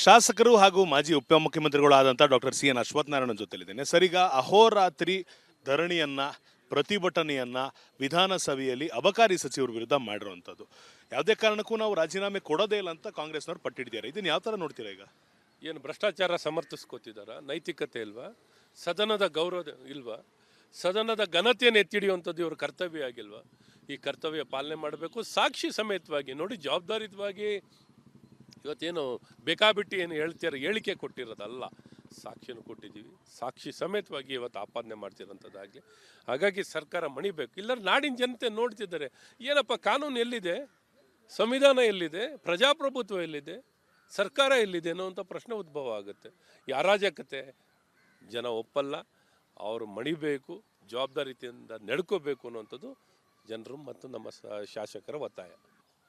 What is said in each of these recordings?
ಶಾಸಕರು ಹಾಗೂ ಮಾಜಿ ಉಪಮುಖ್ಯಮಂತ್ರಿಗಳಾದಂಥ ಡಾಕ್ಟರ್ ಸಿ.ಎನ್. ಅಶ್ವತ್ಥನಾರಾಯಣ ಜೊತೆಲಿದ್ದೇನೆ. ಸರ್, ಈಗ ಅಹೋರಾತ್ರಿ ಧರಣಿಯನ್ನ ಪ್ರತಿಭಟನೆಯನ್ನ ವಿಧಾನಸಭೆಯಲ್ಲಿ ಅಬಕಾರಿ ಸಚಿವರ ವಿರುದ್ಧ ಮಾಡಿರುವಂಥದ್ದು, ಯಾವುದೇ ಕಾರಣಕ್ಕೂ ನಾವು ರಾಜೀನಾಮೆ ಕೊಡೋದೇ ಇಲ್ಲ ಅಂತ ಕಾಂಗ್ರೆಸ್ನವ್ರು ಪಟ್ಟಿದ್ದಾರೆ. ಇದನ್ನ ಯಾವ ಥರ ನೋಡ್ತೀರಾ? ಈಗ ಏನು ಭ್ರಷ್ಟಾಚಾರ ಸಮರ್ಥಿಸ್ಕೋತಿದಾರ? ನೈತಿಕತೆ ಇಲ್ವಾ? ಸದನದ ಗೌರವ ಇಲ್ವಾ? ಸದನದ ಘನತೆಯನ್ನು ಎತ್ತಿಡಿಯುವಂಥದ್ದು ಇವ್ರ ಕರ್ತವ್ಯ ಆಗಿಲ್ವಾ? ಈ ಕರ್ತವ್ಯ ಪಾಲನೆ ಮಾಡಬೇಕು. ಸಾಕ್ಷಿ ಸಮೇತವಾಗಿ ನೋಡಿ, ಜವಾಬ್ದಾರಿತವಾಗಿ ಇವತ್ತೇನು ಬೇಕಾಬಿಟ್ಟು ಏನು ಹೇಳಿಕೆ ಕೊಟ್ಟಿರೋದಲ್ಲ, ಸಾಕ್ಷಿಯನ್ನು ಕೊಟ್ಟಿದ್ದೀವಿ. ಸಾಕ್ಷಿ ಸಮೇತವಾಗಿ ಇವತ್ತು ಆಪಾದನೆ ಮಾಡ್ತಿರೋಂಥದ್ದಾಗಲಿ. ಹಾಗಾಗಿ ಸರ್ಕಾರ ಮಣಿಬೇಕು. ಇಲ್ಲರ ನಾಡಿನ ಜನತೆ ನೋಡ್ತಿದ್ದಾರೆ, ಏನಪ್ಪ ಕಾನೂನು ಎಲ್ಲಿದೆ, ಸಂವಿಧಾನ ಎಲ್ಲಿದೆ, ಪ್ರಜಾಪ್ರಭುತ್ವ ಎಲ್ಲಿದೆ, ಸರ್ಕಾರ ಎಲ್ಲಿದೆ ಅನ್ನೋವಂಥ ಪ್ರಶ್ನೆ ಉದ್ಭವ ಆಗುತ್ತೆ. ಈ ಅರಾಜಕತೆ ಜನ ಒಪ್ಪಲ್ಲ. ಅವರು ಮಣಿಬೇಕು, ಜವಾಬ್ದಾರಿಯಿಂದ ನಡ್ಕೋಬೇಕು ಅನ್ನುವಂಥದ್ದು ಜನರು ಮತ್ತು ನಮ್ಮ ಶಾಸಕರ ಒತ್ತಾಯ.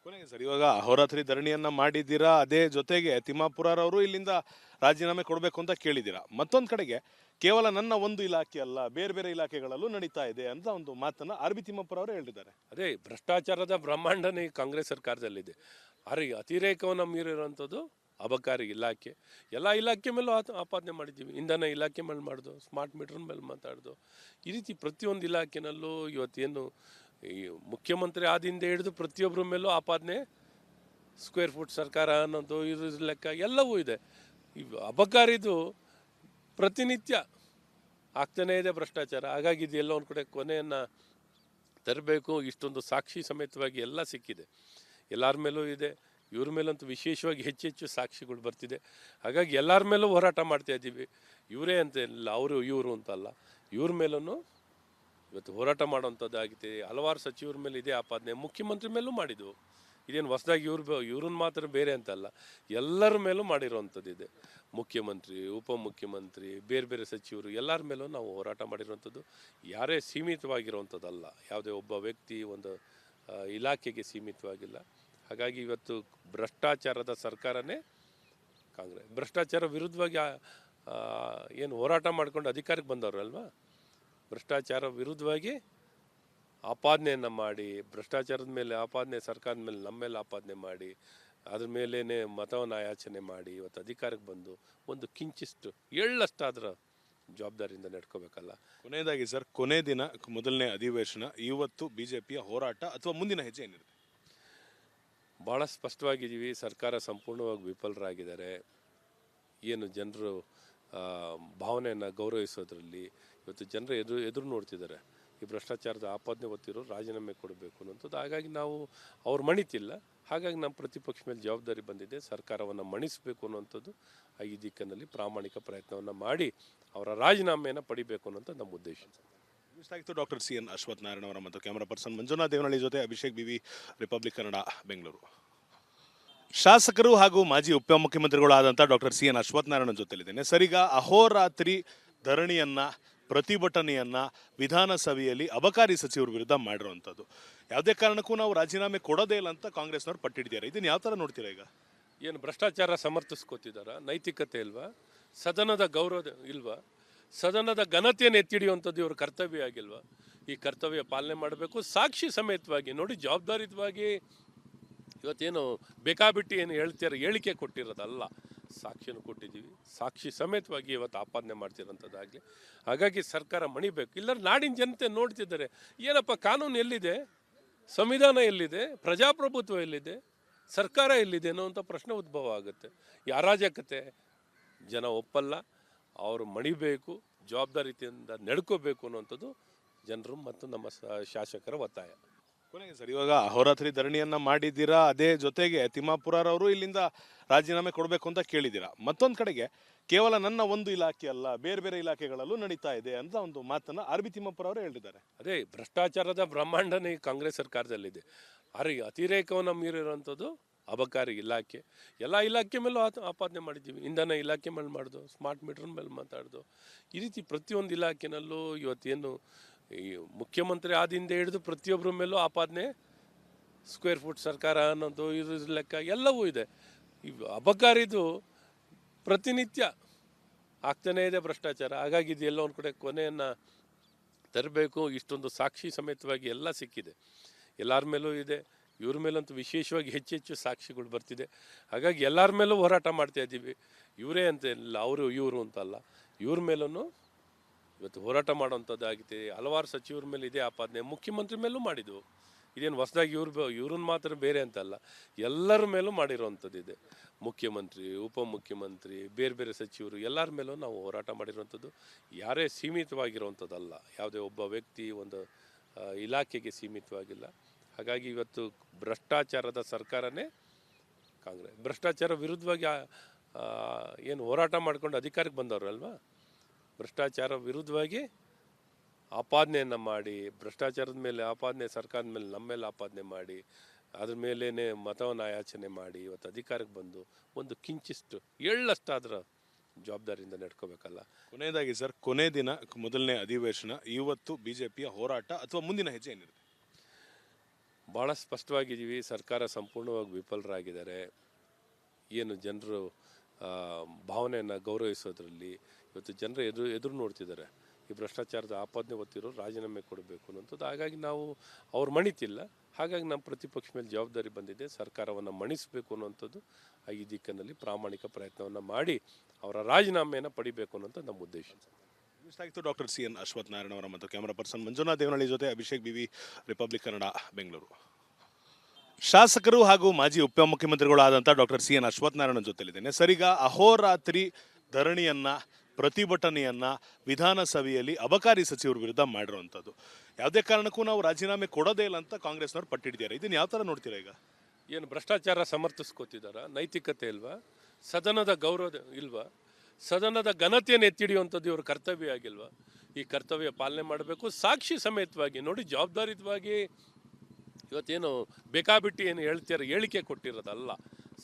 ಕೊನೆಗೆ ಸರ್, ಇವಾಗ ಅಹೋರಾತ್ರಿ ಧರಣಿಯನ್ನ ಮಾಡಿದ್ದೀರಾ, ಅದೇ ಜೊತೆಗೆ ತಿಮ್ಮಾಪುರರವರು ಇಲ್ಲಿಂದ ರಾಜೀನಾಮೆ ಕೊಡಬೇಕು ಅಂತ ಕೇಳಿದ್ದೀರಾ. ಮತ್ತೊಂದು ಕಡೆಗೆ ಕೇವಲ ನನ್ನ ಒಂದು ಇಲಾಖೆ ಅಲ್ಲ, ಬೇರೆ ಬೇರೆ ಇಲಾಖೆಗಳಲ್ಲೂ ನಡೀತಾ ಇದೆ ಅಂತ ಒಂದು ಮಾತನ್ನ ಆರ್.ಬಿ. ತಿಮ್ಮಾಪುರ ಅವರು ಹೇಳಿದ್ದಾರೆ. ಅದೇ ಭ್ರಷ್ಟಾಚಾರದ ಬ್ರಹ್ಮಾಂಡನೇ ಕಾಂಗ್ರೆಸ್ ಸರ್ಕಾರದಲ್ಲಿದೆ. ಅತಿರೇಕವನ್ನು ಮೀರಿರುವಂಥದ್ದು ಅಬಕಾರಿ ಇಲಾಖೆ. ಎಲ್ಲ ಇಲಾಖೆ ಮೇಲೂ ಆಪಾದನೆ ಮಾಡಿದ್ದೀವಿ. ಇಂಧನ ಇಲಾಖೆ ಮೇಲೆ ಮಾಡಿದ್ದು, ಸ್ಮಾರ್ಟ್ ಮೀಟರ್ ಮೇಲೆ ಮಾತಾಡ್ದು, ಈ ರೀತಿ ಪ್ರತಿಯೊಂದು ಇಲಾಖೆನಲ್ಲೂ ಇವತ್ತೇನು ಈ ಮುಖ್ಯಮಂತ್ರಿ ಆದಿಂದ ಹಿಡಿದು ಪ್ರತಿಯೊಬ್ಬರ ಮೇಲೂ ಆಪಾದನೆ, ಸ್ಕ್ವೇರ್ ಫುಟ್ ಸರ್ಕಾರ ಅನ್ನೋದು, ಇದ್ರ ಲೆಕ್ಕ ಎಲ್ಲವೂ ಇದೆ. ಈ ಅಬಕಾರಿದು ಪ್ರತಿನಿತ್ಯ ಆಗ್ತಾನೇ ಇದೆ ಭ್ರಷ್ಟಾಚಾರ. ಹಾಗಾಗಿ ಇದು ಎಲ್ಲ ಒಂದು ಕಡೆ ಕೊನೆಯನ್ನು ತರಬೇಕು. ಇಷ್ಟೊಂದು ಸಾಕ್ಷಿ ಸಮೇತವಾಗಿ ಎಲ್ಲ ಸಿಕ್ಕಿದೆ, ಎಲ್ಲರ ಮೇಲೂ ಇದೆ. ಇವ್ರ ಮೇಲಂತೂ ವಿಶೇಷವಾಗಿ ಹೆಚ್ಚೆಚ್ಚು ಸಾಕ್ಷಿಗಳು ಬರ್ತಿದೆ. ಹಾಗಾಗಿ ಎಲ್ಲರ ಮೇಲೂ ಹೋರಾಟ ಮಾಡ್ತಾ ಇದ್ದೀವಿ. ಇವರೇ ಅಂತ ಇಲ್ಲ, ಅವರು ಇವರು ಅಂತಲ್ಲ, ಇವ್ರ ಮೇಲೂ ಇವತ್ತು ಹೋರಾಟ ಮಾಡೋವಂಥದ್ದಾಗಿದೆ. ಹಲವಾರು ಸಚಿವರ ಮೇಲೆ ಇದೇ ಆಪಾದನೆ, ಮುಖ್ಯಮಂತ್ರಿ ಮೇಲೂ ಮಾಡಿದ್ವು. ಇದೇನು ಹೊಸದಾಗಿ ಇವ್ರನ್ನ ಮಾತ್ರ ಬೇರೆ ಅಂತಲ್ಲ, ಎಲ್ಲರ ಮೇಲೂ ಮಾಡಿರೋವಂಥದ್ದಿದೆ. ಮುಖ್ಯಮಂತ್ರಿ, ಉಪಮುಖ್ಯಮಂತ್ರಿ, ಬೇರೆ ಬೇರೆ ಸಚಿವರು ಎಲ್ಲರ ಮೇಲೂ ನಾವು ಹೋರಾಟ ಮಾಡಿರುವಂಥದ್ದು. ಯಾರೇ ಸೀಮಿತವಾಗಿರುವಂಥದ್ದಲ್ಲ, ಯಾವುದೇ ಒಬ್ಬ ವ್ಯಕ್ತಿ ಒಂದು ಇಲಾಖೆಗೆ ಸೀಮಿತವಾಗಿಲ್ಲ. ಹಾಗಾಗಿ ಇವತ್ತು ಭ್ರಷ್ಟಾಚಾರದ ಸರ್ಕಾರನೇ ಕಾಂಗ್ರೆಸ್. ಭ್ರಷ್ಟಾಚಾರ ವಿರುದ್ಧವಾಗಿ ಏನು ಹೋರಾಟ ಮಾಡ್ಕೊಂಡು ಅಧಿಕಾರಕ್ಕೆ ಬಂದವರು ಅಲ್ವಾ? ಭ್ರಷ್ಟಾಚಾರ ವಿರುದ್ಧವಾಗಿ ಆಪಾದನೆಯನ್ನು ಮಾಡಿ, ಭ್ರಷ್ಟಾಚಾರದ ಮೇಲೆ ಆಪಾದನೆ, ಸರ್ಕಾರದ ಮೇಲೆ ನಮ್ಮ ಮೇಲೆ ಆಪಾದನೆ ಮಾಡಿ, ಅದ್ರ ಮೇಲೇ ಮತವನ್ನು ಯಾಚನೆ ಮಾಡಿ ಇವತ್ತು ಅಧಿಕಾರಕ್ಕೆ ಬಂದು ಒಂದು ಕಿಂಚಿಷ್ಟು ಎಳ್ಳಷ್ಟಾದ್ರ ಜವಾಬ್ದಾರಿಯಿಂದ ನಡ್ಕೋಬೇಕಲ್ಲ. ಕೊನೆಯದಾಗಿ ಸರ್, ಕೊನೆ ದಿನ ಮೊದಲನೇ ಅಧಿವೇಶನ, ಇವತ್ತು ಬಿಜೆಪಿಯ ಹೋರಾಟ ಅಥವಾ ಮುಂದಿನ ಹೆಜ್ಜೆ ಏನಿರುತ್ತೆ? ಭಾಳ ಸ್ಪಷ್ಟವಾಗಿದ್ದೀವಿ. ಸರ್ಕಾರ ಸಂಪೂರ್ಣವಾಗಿ ವಿಫಲರಾಗಿದ್ದಾರೆ. ಏನು ಜನರು ಭಾವನೆಯನ್ನು ಗೌರವಿಸೋದ್ರಲ್ಲಿ ಇವತ್ತು ಜನರು ಎದುರು ನೋಡ್ತಿದ್ದಾರೆ. ಈ ಭ್ರಷ್ಟಾಚಾರದ ಆಪಾದನೆ ಹೊತ್ತಿರೋ ರಾಜೀನಾಮೆ ಕೊಡಬೇಕು ಅನ್ನೋಂಥದ್ದು. ಹಾಗಾಗಿ ನಾವು ಅವ್ರು ಮಣಿತಿಲ್ಲ. ಹಾಗಾಗಿ ನಮ್ಮ ಪ್ರತಿಪಕ್ಷ ಮೇಲೆ ಜವಾಬ್ದಾರಿ ಬಂದಿದೆ, ಸರ್ಕಾರವನ್ನು ಮಣಿಸಬೇಕು ಅನ್ನುವಂಥದ್ದು. ಈ ದಿಕ್ಕಿನಲ್ಲಿ ಪ್ರಾಮಾಣಿಕ ಪ್ರಯತ್ನವನ್ನು ಮಾಡಿ ಅವರ ರಾಜೀನಾಮೆಯನ್ನು ಪಡಿಬೇಕು ಅನ್ನೋಂಥ ನಮ್ಮ ಉದ್ದೇಶ. ಇಷ್ಟಾಗಿತ್ತು ಡಾಕ್ಟರ್ ಸಿ.ಎನ್. ಅಶ್ವತ್ಥನಾರಾಯಣ ಅವರ ಮತ್ತು ಕ್ಯಾಮರಾ ಪರ್ಸನ್ ಮಂಜುನಾಥ್ ದೇವನಹಳ್ಳಿ ಜೊತೆ ಅಭಿಷೇಕ್ ಬಿವಿ, ರಿಪಬ್ಲಿಕ್ ಕನ್ನಡ, ಬೆಂಗಳೂರು. ಶಾಸಕರು ಹಾಗೂ ಮಾಜಿ ಉಪಮುಖ್ಯಮಂತ್ರಿಗಳಾದಂಥ ಡಾಕ್ಟರ್ ಸಿ.ಎನ್. ಅಶ್ವತ್ಥನಾರಾಯಣ ಜೊತೆಲಿದ್ದೇನೆ. ಸರ್, ಈಗ ಅಹೋರಾತ್ರಿ ಧರಣಿಯನ್ನ ಪ್ರತಿಭಟನೆಯನ್ನ ವಿಧಾನಸಭೆಯಲ್ಲಿ ಅಬಕಾರಿ ಸಚಿವರ ವಿರುದ್ಧ ಮಾಡಿರುವಂಥದ್ದು, ಯಾವುದೇ ಕಾರಣಕ್ಕೂ ನಾವು ರಾಜೀನಾಮೆ ಕೊಡೋದೇ ಇಲ್ಲ ಅಂತ ಕಾಂಗ್ರೆಸ್ನವ್ರು ಪಟ್ಟಿದ್ದಾರೆ. ಇದನ್ನ ಯಾವ ಥರ ನೋಡ್ತೀರಾ? ಈಗ ಏನು ಭ್ರಷ್ಟಾಚಾರ ಸಮರ್ಥಿಸ್ಕೋತಿದಾರ? ನೈತಿಕತೆ ಇಲ್ವಾ? ಸದನದ ಗೌರವ ಇಲ್ವಾ? ಸದನದ ಘನತೆಯನ್ನು ಎತ್ತಿಡಿಯುವಂಥದ್ದು ಇವ್ರ ಕರ್ತವ್ಯ ಆಗಿಲ್ವಾ? ಈ ಕರ್ತವ್ಯ ಪಾಲನೆ ಮಾಡಬೇಕು. ಸಾಕ್ಷಿ ಸಮೇತವಾಗಿ ನೋಡಿ, ಜವಾಬ್ದಾರಿತವಾಗಿ ಇವತ್ತೇನು ಬೇಕಾಬಿಟ್ಟು ಏನು ಹೇಳಿಕೆ ಕೊಟ್ಟಿರೋದಲ್ಲ, ಸಾಕ್ಷಿಯನ್ನು ಕೊಟ್ಟಿದ್ದೀವಿ. ಸಾಕ್ಷಿ ಸಮೇತವಾಗಿ ಇವತ್ತು ಆಪಾದನೆ ಮಾಡ್ತಿರೋಂಥದ್ದಾಗಲಿ. ಹಾಗಾಗಿ ಸರ್ಕಾರ ಮಣಿಬೇಕು. ಇಲ್ಲರ ನಾಡಿನ ಜನತೆ ನೋಡ್ತಿದ್ದಾರೆ, ಏನಪ್ಪ ಕಾನೂನು ಎಲ್ಲಿದೆ, ಸಂವಿಧಾನ ಎಲ್ಲಿದೆ, ಪ್ರಜಾಪ್ರಭುತ್ವ ಎಲ್ಲಿದೆ, ಸರ್ಕಾರ ಎಲ್ಲಿದೆ ಅನ್ನೋವಂಥ ಪ್ರಶ್ನೆ ಉದ್ಭವ ಆಗುತ್ತೆ. ಈ ಅರಾಜಕತೆ ಜನ ಒಪ್ಪಲ್ಲ. ಅವರು ಮಣಿಬೇಕು, ಜವಾಬ್ದಾರಿಯಿಂದ ನಡ್ಕೋಬೇಕು ಅನ್ನುವಂಥದ್ದು ಜನರು ಮತ್ತು ನಮ್ಮ ಶಾಸಕರ ಒತ್ತಾಯ. ಕೊನೆಗೆ ಸರ್, ಇವಾಗ ಅಹೋರಾತ್ರಿ ಧರಣಿಯನ್ನ ಮಾಡಿದ್ದೀರಾ, ಅದೇ ಜೊತೆಗೆ ತಿಮ್ಮಾಪುರರವರು ಇಲ್ಲಿಂದ ರಾಜೀನಾಮೆ ಕೊಡಬೇಕು ಅಂತ ಕೇಳಿದ್ದೀರಾ. ಮತ್ತೊಂದು ಕಡೆಗೆ ಕೇವಲ ನನ್ನ ಒಂದು ಇಲಾಖೆ ಅಲ್ಲ, ಬೇರೆ ಬೇರೆ ಇಲಾಖೆಗಳಲ್ಲೂ ನಡೀತಾ ಇದೆ ಅಂತ ಒಂದು ಮಾತನ್ನ ಆರ್.ಬಿ. ತಿಮ್ಮಾಪುರ ಅವರು ಹೇಳಿದ್ದಾರೆ. ಅದೇ ಭ್ರಷ್ಟಾಚಾರದ ಬ್ರಹ್ಮಾಂಡನೇ ಕಾಂಗ್ರೆಸ್ ಸರ್ಕಾರದಲ್ಲಿದೆ. ಅತಿರೇಕವನ್ನು ಮೀರಿರುವಂಥದ್ದು ಅಬಕಾರಿ ಇಲಾಖೆ. ಎಲ್ಲ ಇಲಾಖೆ ಮೇಲೂ ಆಪಾದನೆ ಮಾಡಿದ್ದೀವಿ. ಇಂಧನ ಇಲಾಖೆ ಮೇಲೆ ಮಾಡಿದ್ದು, ಸ್ಮಾರ್ಟ್ ಮೀಟರ್ ಮೇಲೆ ಮಾತಾಡ್ದು, ಈ ರೀತಿ ಪ್ರತಿಯೊಂದು ಇಲಾಖೆನಲ್ಲೂ ಇವತ್ತೇನು ಈ ಮುಖ್ಯಮಂತ್ರಿ ಆದಿಂದ ಹಿಡಿದು ಪ್ರತಿಯೊಬ್ಬರ ಮೇಲೂ ಆಪಾದನೆ, ಸ್ಕ್ವೇರ್ ಫುಟ್ ಸರ್ಕಾರ ಅನ್ನೋದು, ಇದ್ರ ಲೆಕ್ಕ ಎಲ್ಲವೂ ಇದೆ. ಈ ಅಬಕಾರಿದು ಪ್ರತಿನಿತ್ಯ ಆಗ್ತಾನೇ ಇದೆ ಭ್ರಷ್ಟಾಚಾರ. ಹಾಗಾಗಿ ಇದು ಎಲ್ಲ ಒಂದು ಕಡೆ ಕೊನೆಯನ್ನು ತರಬೇಕು. ಇಷ್ಟೊಂದು ಸಾಕ್ಷಿ ಸಮೇತವಾಗಿ ಎಲ್ಲ ಸಿಕ್ಕಿದೆ, ಎಲ್ಲರ ಮೇಲೂ ಇದೆ. ಇವ್ರ ಮೇಲಂತೂ ವಿಶೇಷವಾಗಿ ಹೆಚ್ಚು ಹೆಚ್ಚು ಸಾಕ್ಷಿಗಳು ಬರ್ತಿದೆ. ಹಾಗಾಗಿ ಎಲ್ಲರ ಮೇಲೂ ಹೋರಾಟ ಮಾಡ್ತಾ ಇದ್ದೀವಿ. ಇವರೇ ಅಂತ ಇಲ್ಲ, ಅವರು ಇವರು ಅಂತಲ್ಲ, ಇವ್ರ ಮೇಲೂ ಇವತ್ತು ಹೋರಾಟ ಮಾಡೋವಂಥದ್ದಾಗಿದೆ. ಹಲವಾರು ಸಚಿವರ ಮೇಲೆ ಇದೇ ಆಪಾದನೆ, ಮುಖ್ಯಮಂತ್ರಿ ಮೇಲೂ ಮಾಡಿದ್ವು. ಇದೇನು ಹೊಸದಾಗಿ ಇವ್ರನ್ನ ಮಾತ್ರ ಬೇರೆ ಅಂತಲ್ಲ, ಎಲ್ಲರ ಮೇಲೂ ಮಾಡಿರೋವಂಥದ್ದಿದೆ. ಮುಖ್ಯಮಂತ್ರಿ, ಉಪಮುಖ್ಯಮಂತ್ರಿ, ಬೇರೆ ಬೇರೆ ಸಚಿವರು ಎಲ್ಲರ ಮೇಲೂ ನಾವು ಹೋರಾಟ ಮಾಡಿರೋವಂಥದ್ದು. ಯಾರೇ ಸೀಮಿತವಾಗಿರುವಂಥದ್ದಲ್ಲ, ಯಾವುದೇ ಒಬ್ಬ ವ್ಯಕ್ತಿ ಒಂದು ಇಲಾಖೆಗೆ ಸೀಮಿತವಾಗಿಲ್ಲ. ಹಾಗಾಗಿ ಇವತ್ತು ಭ್ರಷ್ಟಾಚಾರದ ಸರ್ಕಾರನೇ ಕಾಂಗ್ರೆಸ್. ಭ್ರಷ್ಟಾಚಾರ ವಿರುದ್ಧವಾಗಿ ಏನು ಹೋರಾಟ ಮಾಡ್ಕೊಂಡು ಅಧಿಕಾರಕ್ಕೆ ಬಂದವರು ಅಲ್ವಾ, ಭ್ರಷ್ಟಾಚಾರ ವಿರುದ್ಧವಾಗಿ ಆಪಾದನೆಯನ್ನು ಮಾಡಿ, ಭ್ರಷ್ಟಾಚಾರದ ಮೇಲೆ ಆಪಾದನೆ, ಸರ್ಕಾರದ ಮೇಲೆ ನಮ್ಮ ಮೇಲೆ ಆಪಾದನೆ ಮಾಡಿ, ಅದ್ರ ಮೇಲೇ ಮತವನ್ನು ಯಾಚನೆ ಮಾಡಿ ಇವತ್ತು ಅಧಿಕಾರಕ್ಕೆ ಬಂದು ಒಂದು ಕಿಂಚಿಷ್ಟು ಎಳ್ಳಷ್ಟಾದ್ರ ಜವಾಬ್ದಾರಿಯಿಂದ ನಡ್ಕೋಬೇಕಲ್ಲ. ಕೊನೆಯದಾಗಿ ಸರ್, ಕೊನೆ ದಿನ ಮೊದಲನೇ ಅಧಿವೇಶನ, ಇವತ್ತು ಬಿಜೆಪಿಯ ಹೋರಾಟ ಅಥವಾ ಮುಂದಿನ ಹೆಜ್ಜೆ ಏನಿರುತ್ತೆ? ಭಾಳ ಸ್ಪಷ್ಟವಾಗಿದ್ದೀವಿ, ಸರ್ಕಾರ ಸಂಪೂರ್ಣವಾಗಿ ವಿಫಲರಾಗಿದ್ದಾರೆ. ಏನು ಜನರು ಭಾವನೆಯನ್ನು ಗೌರವಿಸೋದ್ರಲ್ಲಿ ಇವತ್ತು ಜನರು ಎದುರು ನೋಡ್ತಿದ್ದಾರೆ. ಈ ಭ್ರಷ್ಟಾಚಾರದ ಆಪಾದನೆ ಹೊತ್ತಿರೋ ರಾಜೀನಾಮೆ ಕೊಡಬೇಕು ಅನ್ನೋಂಥದ್ದು. ಹಾಗಾಗಿ ನಾವು ಅವ್ರು ಮಣಿತಿಲ್ಲ, ಹಾಗಾಗಿ ನಮ್ಮ ಪ್ರತಿಪಕ್ಷ ಮೇಲೆ ಜವಾಬ್ದಾರಿ ಬಂದಿದೆ, ಸರ್ಕಾರವನ್ನು ಮಣಿಸಬೇಕು ಅನ್ನೋಂಥದ್ದು. ಈ ದಿಕ್ಕಿನಲ್ಲಿ ಪ್ರಾಮಾಣಿಕ ಪ್ರಯತ್ನವನ್ನು ಮಾಡಿ ಅವರ ರಾಜೀನಾಮೆಯನ್ನು ಪಡಿಬೇಕು ಅನ್ನೋಂಥ ನಮ್ಮ ಉದ್ದೇಶ. ಇಷ್ಟಾಗಿತ್ತು doctor C N Ashwath Narayana ಅವರ ಮತ್ತು ಕ್ಯಾಮರಾ ಪರ್ಸನ್ ಮಂಜುನಾಥ್ ದೇವನಹಳ್ಳಿ ಜೊತೆ ಅಭಿಷೇಕ್ ಬಿವಿ, ರಿಪಬ್ಲಿಕ್ ಕನ್ನಡ, ಬೆಂಗಳೂರು. ಶಾಸಕರು ಹಾಗೂ ಮಾಜಿ ಉಪಮುಖ್ಯಮಂತ್ರಿಗಳಾದಂಥ doctor C N Ashwath Narayana ಜೊತೆಲಿದ್ದೇನೆ. ಸರಿಗ ಅಹೋರಾತ್ರಿ ಧರಣಿಯನ್ನ, ಪ್ರತಿಭಟನೆಯನ್ನ ವಿಧಾನಸಭೆಯಲ್ಲಿ ಅಬಕಾರಿ ಸಚಿವರ ವಿರುದ್ಧ ಮಾಡಿರುವಂಥದ್ದು. ಯಾವುದೇ ಕಾರಣಕ್ಕೂ ನಾವು ರಾಜೀನಾಮೆ ಕೊಡೋದೇ ಇಲ್ಲ ಅಂತ ಕಾಂಗ್ರೆಸ್ನವ್ರು ಪಟ್ಟಿಟ್ಟಿದ್ದಾರೆ. ಇದನ್ನ ಯಾವ ಥರ ನೋಡ್ತೀರಾ ಈಗ? ಏನು ಭ್ರಷ್ಟಾಚಾರ ಸಮರ್ಥಿಸ್ಕೋತಿದಾರ? ನೈತಿಕತೆ ಇಲ್ವಾ? ಸದನದ ಗೌರವ ಇಲ್ವಾ? ಸದನದ ಘನತೆಯನ್ನು ಎತ್ತಿಡಿಯುವಂಥದ್ದು ಇವ್ರ ಕರ್ತವ್ಯ ಆಗಿಲ್ವಾ? ಈ ಕರ್ತವ್ಯ ಪಾಲನೆ ಮಾಡಬೇಕು. ಸಾಕ್ಷಿ ಸಮೇತವಾಗಿ ನೋಡಿ, ಜವಾಬ್ದಾರಿತವಾಗಿ ಇವತ್ತೇನು ಬೇಕಾಬಿಟ್ಟು ಏನು ಹೇಳ್ತೀರ ಹೇಳಿಕೆ ಕೊಟ್ಟಿರೋದಲ್ಲ,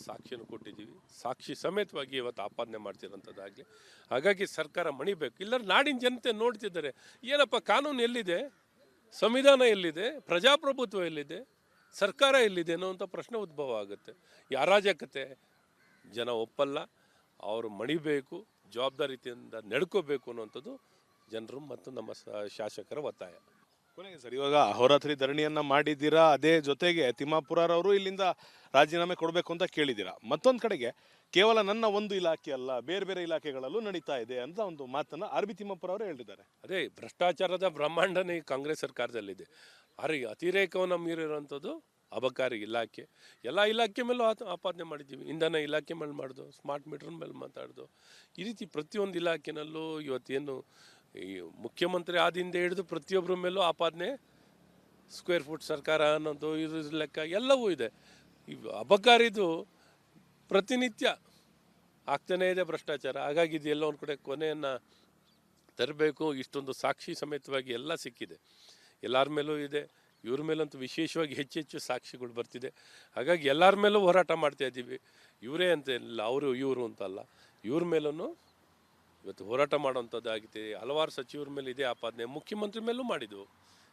ಸಾಕ್ಷಿನೂ ಕೊಟ್ಟಿದ್ದೀವಿ. ಸಾಕ್ಷಿ ಸಮೇತವಾಗಿ ಇವತ್ತು ಆಪಾದನೆ ಮಾಡ್ತಿರೋಂಥದ್ದಾಗಲಿ. ಹಾಗಾಗಿ ಸರ್ಕಾರ ಮಣಿಬೇಕು. ಇಲ್ಲ ನಾಡಿನ ಜನತೆ ನೋಡ್ತಿದ್ದಾರೆ, ಏನಪ್ಪ ಕಾನೂನು ಎಲ್ಲಿದೆ, ಸಂವಿಧಾನ ಎಲ್ಲಿದೆ, ಪ್ರಜಾಪ್ರಭುತ್ವ ಎಲ್ಲಿದೆ, ಸರ್ಕಾರ ಎಲ್ಲಿದೆ ಅನ್ನೋವಂಥ ಪ್ರಶ್ನೆ ಉದ್ಭವ ಆಗುತ್ತೆ. ಈ ಅರಾಜಕತೆ ಜನ ಒಪ್ಪಲ್ಲ, ಅವರು ಮಣಿಬೇಕು, ಜವಾಬ್ದಾರಿಯಿಂದ ನಡ್ಕೋಬೇಕು ಅನ್ನುವಂಥದ್ದು ಜನರು ಮತ್ತು ನಮ್ಮ ಶಾಸಕರ ಒತ್ತಾಯ. ಕೊನೆಗೆ ಸರ್, ಇವಾಗ ಅಹೋರಾತ್ರಿ ಧರಣಿಯನ್ನ ಮಾಡಿದ್ದೀರಾ, ಅದೇ ಜೊತೆಗೆ ತಿಮ್ಮಾಪುರರವರು ಇಲ್ಲಿಂದ ರಾಜೀನಾಮೆ ಕೊಡಬೇಕು ಅಂತ ಕೇಳಿದ್ದೀರಾ. ಮತ್ತೊಂದು ಕಡೆಗೆ ಕೇವಲ ನನ್ನ ಒಂದು ಇಲಾಖೆ ಅಲ್ಲ, ಬೇರೆ ಬೇರೆ ಇಲಾಖೆಗಳಲ್ಲೂ ನಡೀತಾ ಇದೆ ಅಂತ ಒಂದು ಮಾತನ್ನ ಆರ್ ಬಿ ತಿಮ್ಮಾಪುರ ಅವರು ಹೇಳಿದ್ದಾರೆ. ಅದೇ ಭ್ರಷ್ಟಾಚಾರದ ಬ್ರಹ್ಮಾಂಡನೇ ಕಾಂಗ್ರೆಸ್ ಸರ್ಕಾರದಲ್ಲಿದೆ. ಅತಿರೇಕವನ್ನು ಮೀರಿರುವಂಥದ್ದು ಅಬಕಾರಿ ಇಲಾಖೆ. ಎಲ್ಲ ಇಲಾಖೆ ಮೇಲೂ ಆಪಾದನೆ ಮಾಡಿದ್ದೀವಿ. ಇಂಧನ ಇಲಾಖೆ ಮೇಲೆ ಮಾಡ್ದು, ಸ್ಮಾರ್ಟ್ ಮೀಟರ್ ಮೇಲೆ ಮಾತಾಡ್ದು, ಈ ರೀತಿ ಪ್ರತಿಯೊಂದು ಇಲಾಖೆನಲ್ಲೂ ಇವತ್ತೇನು ಈ ಮುಖ್ಯಮಂತ್ರಿ ಆದಿಂದ ಹಿಡಿದು ಪ್ರತಿಯೊಬ್ಬರ ಮೇಲೂ ಆಪಾದನೆ, ಸ್ಕ್ವೇರ್ ಫುಟ್ ಸರ್ಕಾರ ಅನ್ನೋದು, ಇದು ಲೆಕ್ಕ ಎಲ್ಲವೂ ಇದೆ. ಈ ಅಬಕಾರಿದು ಪ್ರತಿನಿತ್ಯ ಆಗ್ತಾನೇ ಇದೆ ಭ್ರಷ್ಟಾಚಾರ. ಹಾಗಾಗಿ ಇದು ಎಲ್ಲ ಒಂದು ಕಡೆ ಕೊನೆಯನ್ನು ತರಬೇಕು. ಇಷ್ಟೊಂದು ಸಾಕ್ಷಿ ಸಮೇತವಾಗಿ ಎಲ್ಲ ಸಿಕ್ಕಿದೆ, ಎಲ್ಲರ ಮೇಲೂ ಇದೆ. ಇವ್ರ ಮೇಲಂತೂ ವಿಶೇಷವಾಗಿ ಹೆಚ್ಚು ಹೆಚ್ಚು ಸಾಕ್ಷಿಗಳು ಬರ್ತಿದೆ. ಹಾಗಾಗಿ ಎಲ್ಲರ ಮೇಲೂ ಹೋರಾಟ ಮಾಡ್ತಾ ಇದ್ದೀವಿ. ಇವರೇ ಅಂತ ಇಲ್ಲ, ಅವರು ಇವರು ಅಂತಲ್ಲ, ಇವ್ರ ಮೇಲೂ ಇವತ್ತು ಹೋರಾಟ ಮಾಡೋವಂಥದ್ದಾಗಿದೆ. ಹಲವಾರು ಸಚಿವರ ಮೇಲೆ ಇದೇ ಆಪಾದನೆ, ಮುಖ್ಯಮಂತ್ರಿ ಮೇಲೂ ಮಾಡಿದ್ವು.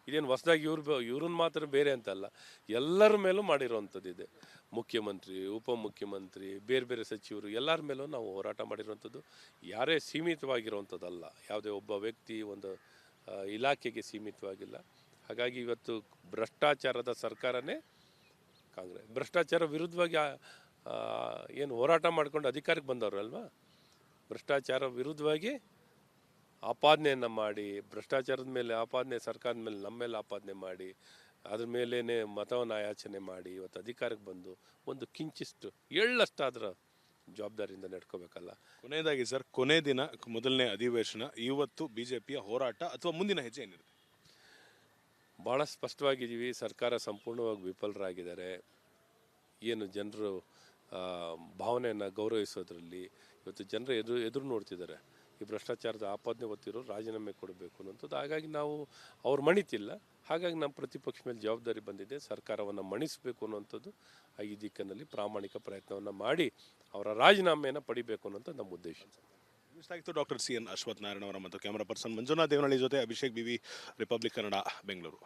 ಇದೇನು ಹೊಸದಾಗಿ ಇವ್ರನ್ನ ಮಾತ್ರ ಬೇರೆ ಅಂತಲ್ಲ, ಎಲ್ಲರ ಮೇಲೂ ಮಾಡಿರೋವಂಥದ್ದಿದೆ. ಮುಖ್ಯಮಂತ್ರಿ, ಉಪಮುಖ್ಯಮಂತ್ರಿ, ಬೇರೆ ಬೇರೆ ಸಚಿವರು ಎಲ್ಲರ ಮೇಲೂ ನಾವು ಹೋರಾಟ ಮಾಡಿರೋವಂಥದ್ದು. ಯಾರೇ ಸೀಮಿತವಾಗಿರುವಂಥದ್ದಲ್ಲ, ಯಾವುದೇ ಒಬ್ಬ ವ್ಯಕ್ತಿ ಒಂದು ಇಲಾಖೆಗೆ ಸೀಮಿತವಾಗಿಲ್ಲ. ಹಾಗಾಗಿ ಇವತ್ತು ಭ್ರಷ್ಟಾಚಾರದ ಸರ್ಕಾರನೇ ಕಾಂಗ್ರೆಸ್. ಭ್ರಷ್ಟಾಚಾರ ವಿರುದ್ಧವಾಗಿ ಏನು ಹೋರಾಟ ಮಾಡ್ಕೊಂಡು ಅಧಿಕಾರಕ್ಕೆ ಬಂದವರು ಅಲ್ವಾ, ಭ್ರಷ್ಟಾಚಾರ ವಿರುದ್ಧವಾಗಿ ಆಪಾದನೆಯನ್ನು ಮಾಡಿ, ಭ್ರಷ್ಟಾಚಾರದ ಮೇಲೆ ಆಪಾದನೆ, ಸರ್ಕಾರದ ಮೇಲೆ ನಮ್ಮ ಮೇಲೆ ಆಪಾದನೆ ಮಾಡಿ, ಅದ್ರ ಮೇಲೇ ಮತವನ್ನು ಯಾಚನೆ ಮಾಡಿ ಇವತ್ತು ಅಧಿಕಾರಕ್ಕೆ ಬಂದು ಒಂದು ಕಿಂಚಿಷ್ಟು ಎಳ್ಳಷ್ಟಾದ್ರ ಜವಾಬ್ದಾರಿಯಿಂದ ನಡ್ಕೋಬೇಕಲ್ಲ. ಕೊನೆಯದಾಗಿ ಸರ್, ಕೊನೆ ದಿನ ಮೊದಲನೇ ಅಧಿವೇಶನ, ಇವತ್ತು ಬಿಜೆಪಿಯ ಹೋರಾಟ ಅಥವಾ ಮುಂದಿನ ಹೆಜ್ಜೆ ಏನಿರುತ್ತೆ? ಭಾಳ ಸ್ಪಷ್ಟವಾಗಿದ್ದೀವಿ, ಸರ್ಕಾರ ಸಂಪೂರ್ಣವಾಗಿ ವಿಫಲರಾಗಿದ್ದಾರೆ. ಏನು ಜನರು ಭಾವನೆಯನ್ನು ಗೌರವಿಸೋದ್ರಲ್ಲಿ ಇವತ್ತು ಜನರು ಎದುರು ನೋಡ್ತಿದ್ದಾರೆ. ಈ ಭ್ರಷ್ಟಾಚಾರದ ಆಪಾದನೆ ಹೊತ್ತಿರೋ ರಾಜೀನಾಮೆ ಕೊಡಬೇಕು ಅನ್ನೋಂಥದ್ದು. ಹಾಗಾಗಿ ನಾವು ಅವ್ರು ಮಣಿತಿಲ್ಲ, ಹಾಗಾಗಿ ನಮ್ಮ ಪ್ರತಿಪಕ್ಷ ಮೇಲೆ ಜವಾಬ್ದಾರಿ ಬಂದಿದೆ, ಸರ್ಕಾರವನ್ನು ಮಣಿಸಬೇಕು ಅನ್ನೋಂಥದ್ದು. ಈ ದಿಕ್ಕಿನಲ್ಲಿ ಪ್ರಾಮಾಣಿಕ ಪ್ರಯತ್ನವನ್ನು ಮಾಡಿ ಅವರ ರಾಜೀನಾಮೆಯನ್ನು ಪಡಿಬೇಕು ಅನ್ನೋಂಥ ನಮ್ಮ ಉದ್ದೇಶ. ಇಷ್ಟಾಗಿತ್ತು doctor C N Ashwath Narayana ಅವರ ಮತ್ತು ಕ್ಯಾಮರಾ ಪರ್ಸನ್ ಮಂಜುನಾಥ್ ದೇವನಹಳ್ಳಿ ಜೊತೆ ಅಭಿಷೇಕ್ ಬಿವಿ, ರಿಪಬ್ಲಿಕ್ ಕನ್ನಡ, ಬೆಂಗಳೂರು.